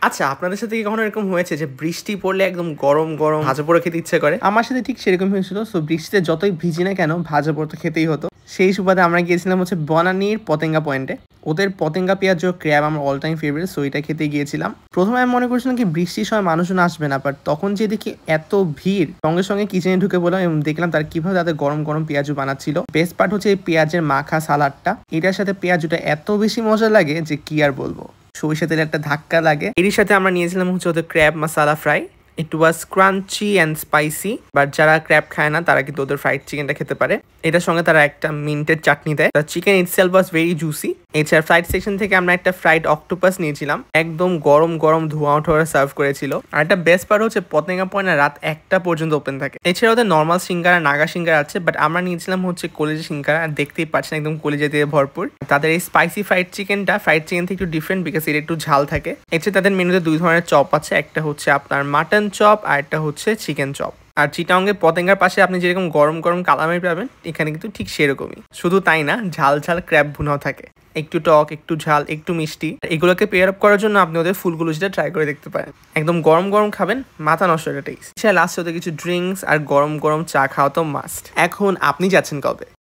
আচ্ছা, আপনাদের সাথে কি কখনো এরকম হয়েছে যে বৃষ্টি পড়লে একদম গরম, গরম ভাজা পোড়া খেতে ইচ্ছে করে? আমার সাথে ঠিক সেরকমই হয়েছিল। সো বৃষ্টিতে যতই ভিজি না কেন ভাজা পোড়া তো খেতেই হতো। সেই সুবাদে আমরা গিয়েছিলাম হচ্ছে বনানীর পতেঙ্গা পয়েন্টে। ওদের পতেঙ্গা পেঁয়াজ ও ক্র্যাব আমার অল টাইম ফেভারিট। সো এটা খেতে গিয়েছিলাম। ১ম এ আমি মনে করেছিলাম কি বৃষ্টির সময় মানুষজন আসবে না। বাট তখন যেয়ে দেখি এত ভিড়, সঙ্গে, সঙ্গে কিচেনে ঢুকে পড়লাম এবং দেখলাম তারা কিভাবে তাদের গরম, গরম পেঁয়াজু বানাচ্ছিল। বেস্ট পার্ট হচ্ছে এই পেঁয়াজের মাখা সালাডটা। এটার সাথে পেঁয়াজুটা এত বেশি মজা লাগে যে কি আর বলব। সরিষা তেলের একটা ধাক্কা লাগে। এরই সাথে আমরা নিয়েছিলাম হচ্ছে ওদের ক্র্যাব মাসালা fry. It was crunchy and spicy. But যারা ক্র্যাব খায় না তারা কিন্তু ওদের ফ্রাইড চিকেনটা খেতে পারে। এটার সঙ্গে তারা একটা মিন্টের চাটনি দেয়। The chicken itself was very juicy. এছাড়া ফ্রাইড সেকশন থেকে আমরা একটা ফ্রাইড অক্টোপাস নিয়েছিলাম। একদম গরম গরম ধোঁয়া ওঠা সার্ভ করেছিল। আর একটা বেস্ট পার্ট হচ্ছে পতেঙ্গা পয়েন্ট রাত 1টা পর্যন্ত ওপেন থাকে। এছাড়া ওদের নর্মাল সিঙ্গারা, নাগা সিঙ্গারা আছে, বাট আমরা নিয়েছিলাম হচ্ছে কলিজা সিঙ্গারা। আর দেখতেই পাচ্ছেন একদম কলিজা দিয়ে ভরপুর। তাদের এই স্পাইসি ফ্রাইড চিকেনটা ফ্রাইড চিকেন থেকে একটু ডিফারেন্ট বিকজ এটা একটু ঝাল থাকে। এছাড়া তাদের মেনুতে 2 ধরনের চপ আছে। একটা হচ্ছে আপনার মাটন চপ আর একটা হচ্ছে চিকেন চপ। আর চিটাঙ্গে পতেঙ্গার পাশে আপনি যেরকম গরম গরম কালামাই পাবেন, এখানে কিন্তু ঠিক সেরকমই। শুধু তাই না, ঝাল ঝাল ক্র্যাব ভুনাও থাকে। একটু টক, একটু ঝাল, একটু মিষ্টি। এগুলোকে পেয়ার আপ করার জন্য আপনি ওদের ফুলগুলো সেটা ট্রাই করে দেখতে পারেন। একদম গরম গরম খাবেন, মাথা নষ্ট একটা টেস্ট। লাস্টে ওদের কিছু ড্রিঙ্কস আর গরম গরম চা খাওয়া তো মাস্ট। এখন আপনি যাচ্ছেন কবে?